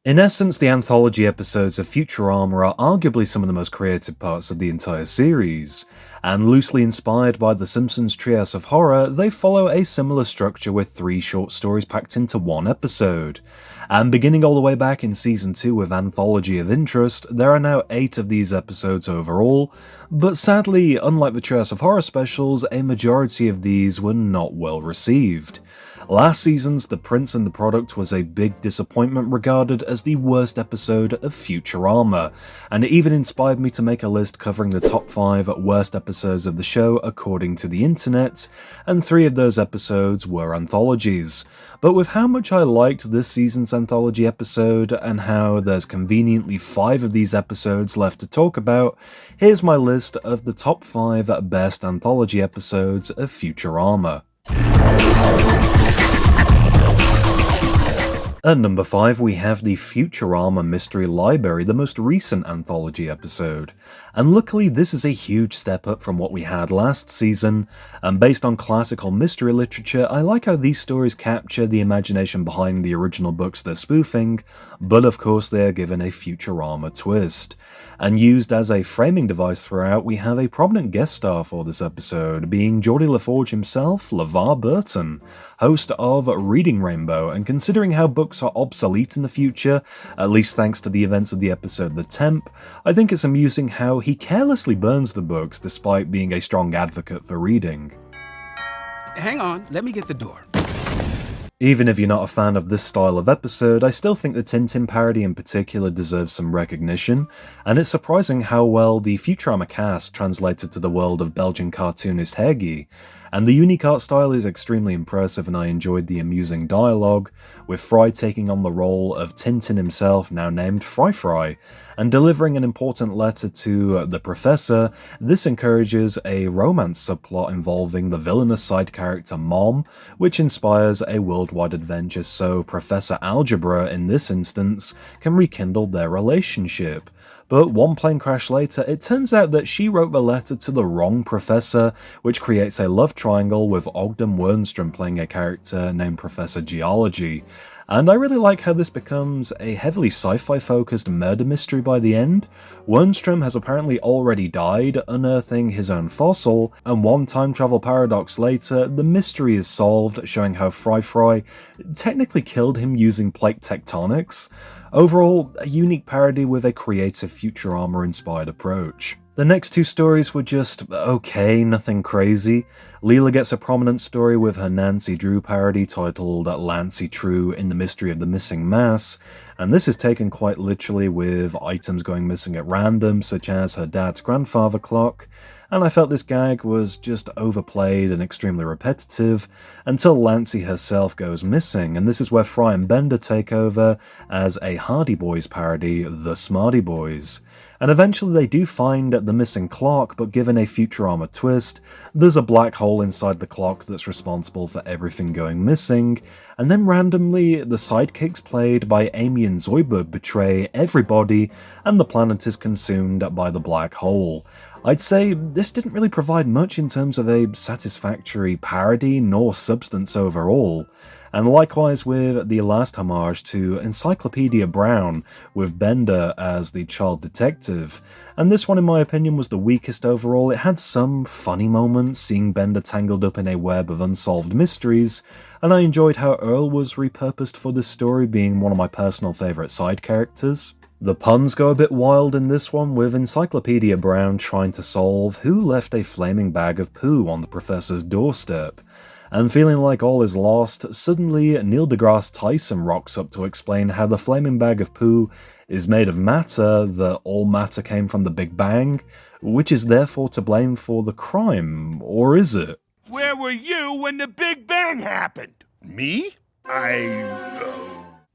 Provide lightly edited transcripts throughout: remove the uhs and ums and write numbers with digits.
In essence, the anthology episodes of Futurama are arguably some of the most creative parts of the entire series, and loosely inspired by The Simpsons' Treehouse of Horror, they follow a similar structure with 3 short stories packed into one episode. And beginning all the way back in Season 2 with Anthology of Interest, there are now 8 of these episodes overall, but sadly, unlike the Treehouse of Horror specials, a majority of these were not well received. Last season's The Prince and the Product was a big disappointment, regarded as the worst episode of Futurama, and it even inspired me to make a list covering the top 5 worst episodes of the show according to the internet, and 3 of those episodes were anthologies. But with how much I liked this season's anthology episode, and how there's conveniently 5 of these episodes left to talk about, here's my list of the top 5 best anthology episodes of Futurama. At number 5 we have the Futurama Mystery Library, the most recent anthology episode. And luckily this is a huge step up from what we had last season, and based on classical mystery literature, I like how these stories capture the imagination behind the original books they're spoofing, but of course they are given a Futurama twist. And used as a framing device throughout, we have a prominent guest star for this episode, being Geordie LaForge himself, LeVar Burton, host of Reading Rainbow, and considering how books are obsolete in the future, at least thanks to the events of the episode The Temp, I think it's amusing how he carelessly burns the books despite being a strong advocate for reading. Hang on, let me get the door. Even if you're not a fan of this style of episode, I still think the Tintin parody in particular deserves some recognition, and it's surprising how well the Futurama cast translated to the world of Belgian cartoonist Heggie, and the unique art style is extremely impressive, and I enjoyed the amusing dialogue, with Fry taking on the role of Tintin himself, now named Fry, and delivering an important letter to the Professor. This encourages a romance subplot involving the villainous side character Mom, which inspires a worldwide adventure so Professor Algebra, in this instance, can rekindle their relationship. But one plane crash later, it turns out that she wrote the letter to the wrong professor, which creates a love triangle with Ogden Wernstrom playing a character named Professor Geology. And I really like how this becomes a heavily sci-fi focused murder mystery by the end. Wernstrom has apparently already died, unearthing his own fossil, and one time travel paradox later, the mystery is solved, showing how Fry technically killed him using plate tectonics. Overall, a unique parody with a creative Futurama-inspired approach. The next 2 stories were just okay, nothing crazy. Leela gets a prominent story with her Nancy Drew parody titled Lancy True in the Mystery of the Missing Mass, and this is taken quite literally with items going missing at random, such as her dad's grandfather clock, and I felt this gag was just overplayed and extremely repetitive until Lancy herself goes missing, and this is where Fry and Bender take over as a Hardy Boys parody, The Smarty Boys. And eventually they do find the missing clock, but given a Futurama twist, there's a black hole inside the clock that's responsible for everything going missing, and then randomly the sidekicks played by Amy and Zoidberg betray everybody, and the planet is consumed by the black hole. I'd say this didn't really provide much in terms of a satisfactory parody nor substance overall. And likewise with the last homage to Encyclopedia Brown, with Bender as the child detective. And this one, in my opinion, was the weakest overall. It had some funny moments, seeing Bender tangled up in a web of unsolved mysteries, and I enjoyed how Earl was repurposed for this story, being one of my personal favourite side characters. The puns go a bit wild in this one, with Encyclopedia Brown trying to solve who left a flaming bag of poo on the professor's doorstep. And feeling like all is lost, suddenly Neil deGrasse Tyson rocks up to explain how the flaming bag of poo is made of matter, that all matter came from the Big Bang, which is therefore to blame for the crime, or is it? Where were you when the Big Bang happened? Me?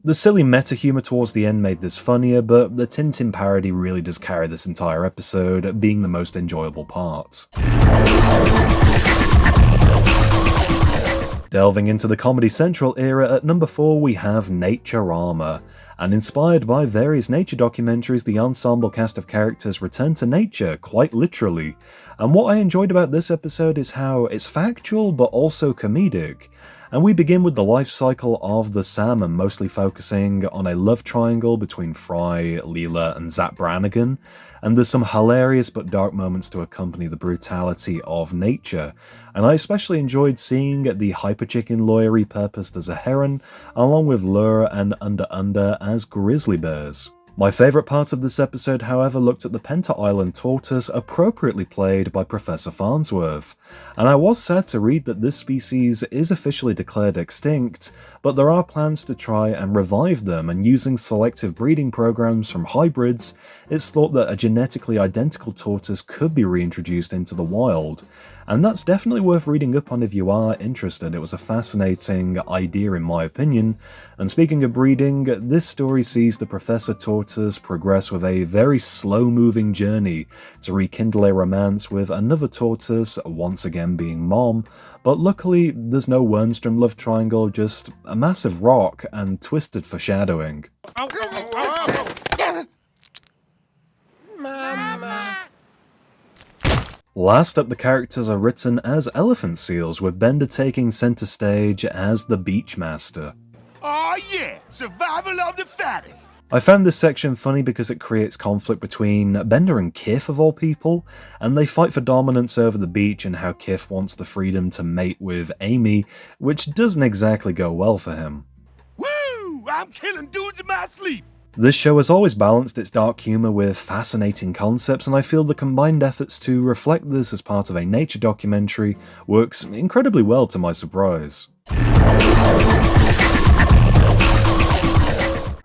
The silly meta-humor towards the end made this funnier, but the Tintin parody really does carry this entire episode, being the most enjoyable part. Delving into the Comedy Central era, at number 4 we have Naturama, and inspired by various nature documentaries, the ensemble cast of characters return to nature, quite literally. And what I enjoyed about this episode is how it's factual but also comedic. and we begin with the life cycle of the salmon, mostly focusing on a love triangle between Fry, Leela, and Zach Brannigan, and there's some hilarious but dark moments to accompany the brutality of nature, and I especially enjoyed seeing the Hyper Chicken lawyer repurposed as a heron, along with Lure and Under as grizzly bears. My favourite part of this episode, however, looked at the Penta Island tortoise, appropriately played by Professor Farnsworth, and I was sad to read that this species is officially declared extinct, but there are plans to try and revive them, and using selective breeding programs from hybrids, it's thought that a genetically identical tortoise could be reintroduced into the wild, and that's definitely worth reading up on if you are interested. It was a fascinating idea in my opinion, and speaking of breeding, this story sees the Professor Tortoise progress with a very slow-moving journey to rekindle a romance with another tortoise, once again being Mom, but luckily there's no Wernstrom love triangle, just a massive rock and twisted foreshadowing. Last up, the characters are written as elephant seals, with Bender taking center stage as the Beachmaster. Oh yeah, survival of the fattest. I found this section funny because it creates conflict between Bender and Kif of all people, and they fight for dominance over the beach and how Kif wants the freedom to mate with Amy, which doesn't exactly go well for him. Woo! I'm killing dudes in my sleep. This show has always balanced its dark humour with fascinating concepts, and I feel the combined efforts to reflect this as part of a nature documentary works incredibly well to my surprise.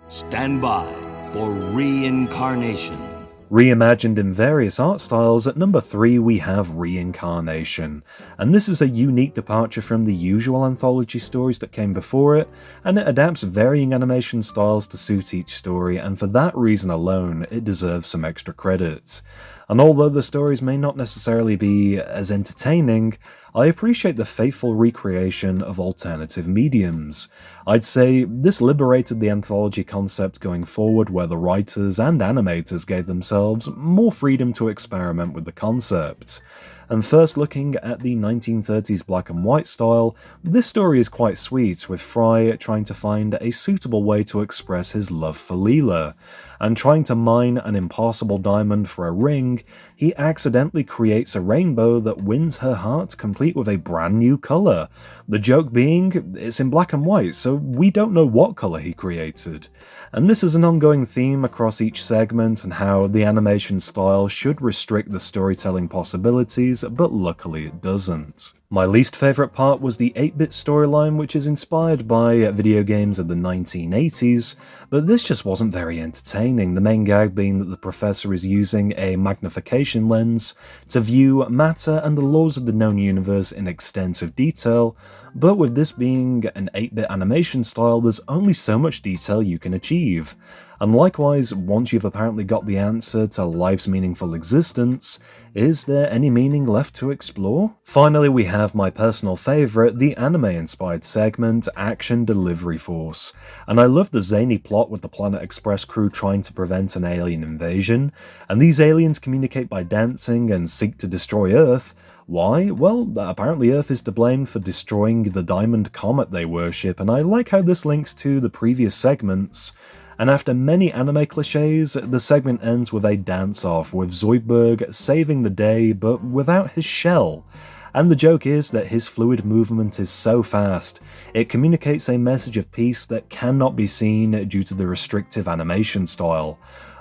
Stand by for Reincarnation. Reimagined in various art styles, at number 3 we have Reincarnation, and this is a unique departure from the usual anthology stories that came before it, and it adapts varying animation styles to suit each story, and for that reason alone it deserves some extra credit. And although the stories may not necessarily be as entertaining, I appreciate the faithful recreation of alternative mediums. I'd say this liberated the anthology concept going forward, where the writers and animators gave themselves more freedom to experiment with the concept. And first looking at the 1930s black and white style, this story is quite sweet, with Fry trying to find a suitable way to express his love for Leela, and trying to mine an impossible diamond for a ring, he accidentally creates a rainbow that wins her heart complete with a brand new colour. The joke being, it's in black and white, so we don't know what colour he created. And this is an ongoing theme across each segment, and how the animation style should restrict the storytelling possibilities, but luckily it doesn't. My least favourite part was the 8-bit storyline, which is inspired by video games of the 1980s, but this just wasn't very entertaining, the main gag being that the professor is using a magnification lens to view matter and the laws of the known universe in extensive detail, but with this being an 8-bit animation style, there's only so much detail you can achieve. And likewise, once you've apparently got the answer to life's meaningful existence, is there any meaning left to explore? Finally, we have my personal favourite, the anime-inspired segment, Action Delivery Force. And I love the zany plot with the Planet Express crew trying to prevent an alien invasion, and these aliens communicate by dancing and seek to destroy Earth. Why? Well, apparently Earth is to blame for destroying the diamond comet they worship, and I like how this links to the previous segments. And after many anime cliches, the segment ends with a dance-off, with Zoidberg saving the day, but without his shell. And the joke is that his fluid movement is so fast, it communicates a message of peace that cannot be seen due to the restrictive animation style.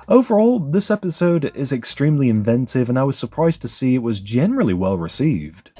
Overall, this episode is extremely inventive, and I was surprised to see it was generally well received.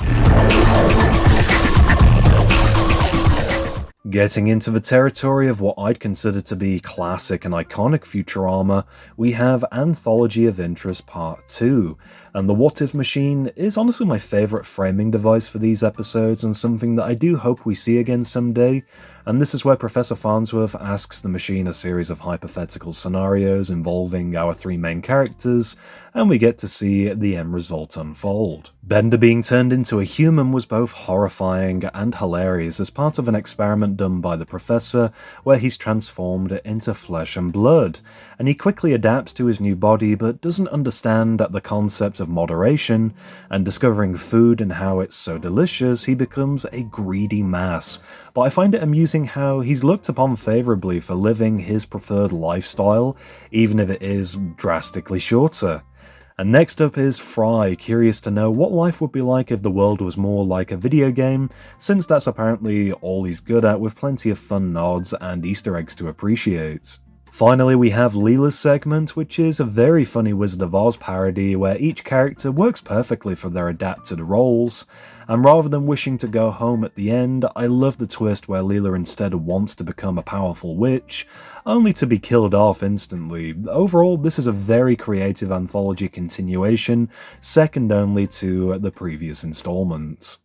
Getting into the territory of what I'd consider to be classic and iconic Futurama, we have Anthology of Interest Part 2, and the What If machine is honestly my favourite framing device for these episodes, and something that I do hope we see again someday. And this is where Professor Farnsworth asks the machine a series of hypothetical scenarios involving our three main characters, and we get to see the end result unfold. Bender being turned into a human was both horrifying and hilarious as part of an experiment done by the Professor where he's transformed into flesh and blood, and he quickly adapts to his new body but doesn't understand the concept of moderation, and discovering food and how it's so delicious, he becomes a greedy mass. But I find it amusing how he's looked upon favourably for living his preferred lifestyle, even if it is drastically shorter. And next up is Fry, curious to know what life would be like if the world was more like a video game, since that's apparently all he's good at, with plenty of fun nods and Easter eggs to appreciate. Finally, we have Leela's segment, which is a very funny Wizard of Oz parody where each character works perfectly for their adapted roles, and rather than wishing to go home at the end, I love the twist where Leela instead wants to become a powerful witch, only to be killed off instantly. Overall, this is a very creative anthology continuation, second only to the previous installments.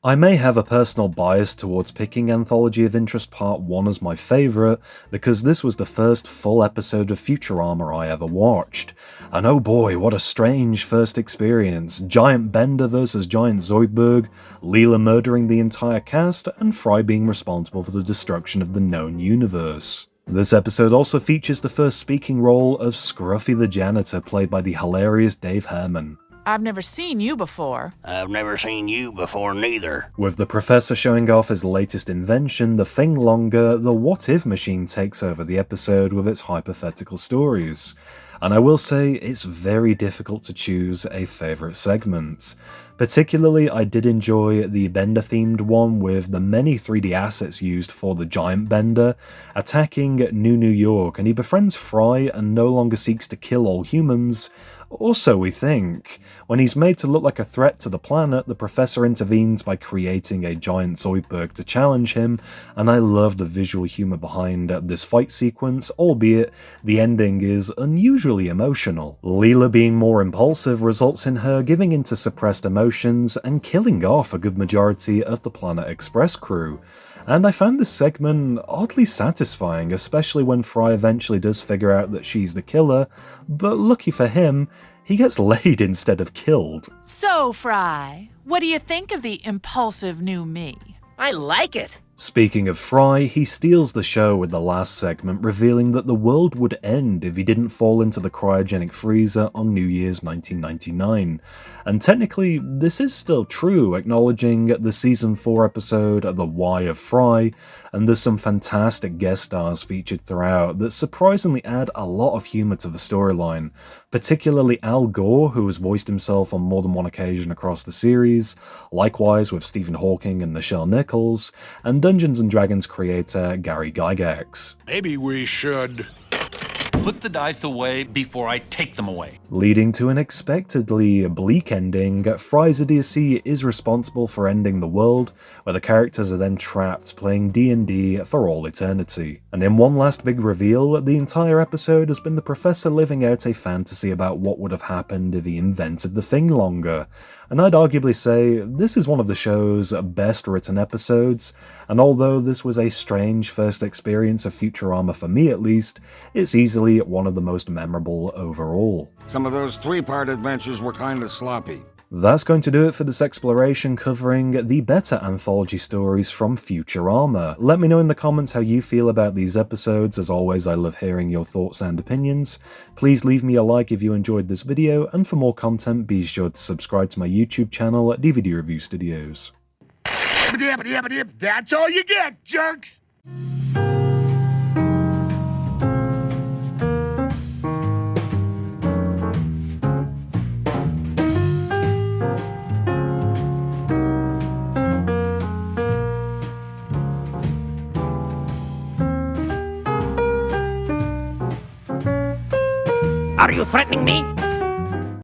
I may have a personal bias towards picking Anthology of Interest Part 1 as my favourite, because this was the first full episode of Futurama I ever watched. And oh boy, what a strange first experience. Giant Bender versus Giant Zoidberg, Leela murdering the entire cast, and Fry being responsible for the destruction of the known universe. This episode also features the first speaking role of Scruffy the Janitor, played by the hilarious Dave Herman. I've never seen you before. I've never seen you before neither. With the Professor showing off his latest invention, the Thing Longer, the What If machine takes over the episode with its hypothetical stories. And I will say, it's very difficult to choose a favourite segment. Particularly, I did enjoy the Bender-themed one with the many 3D assets used for the Giant Bender, attacking New York, and he befriends Fry and no longer seeks to kill all humans, or so we think. When he's made to look like a threat to the planet, the Professor intervenes by creating a giant Zoidberg to challenge him, and I love the visual humour behind this fight sequence, albeit the ending is unusually emotional. Leela being more impulsive results in her giving into suppressed emotions and killing off a good majority of the Planet Express crew. And I found this segment oddly satisfying, especially when Fry eventually does figure out that she's the killer, but lucky for him, he gets laid instead of killed. So, Fry, what do you think of the impulsive new me? I like it. Speaking of Fry, he steals the show with the last segment, revealing that the world would end if he didn't fall into the cryogenic freezer on New Year's 1999. And technically, this is still true, acknowledging the Season 4 episode The Why of Fry, and there's some fantastic guest stars featured throughout that surprisingly add a lot of humour to the storyline, particularly Al Gore, who has voiced himself on more than one occasion across the series, likewise with Stephen Hawking and Nichelle Nichols, and Dungeons & Dragons creator Gary Gygax. Maybe we should... Put the dice away before I take them away. Leading to an unexpectedly bleak ending, Fry's idiocy is responsible for ending the world, where the characters are then trapped playing D&D for all eternity. And in one last big reveal, the entire episode has been the Professor living out a fantasy about what would have happened if he invented the Thing Longer. And I'd arguably say this is one of the show's best written episodes, and although this was a strange first experience of Futurama for me at least, it's easily one of the most memorable overall. Some of those three-part adventures were kinda sloppy. That's going to do it for this exploration covering the better anthology stories from Futurama. Let me know in the comments how you feel about these episodes. As always, I love hearing your thoughts and opinions. Please leave me a like if you enjoyed this video, and for more content, be sure to subscribe to my YouTube channel at DVD Review Studios. That's all you get, jerks! Are you threatening me?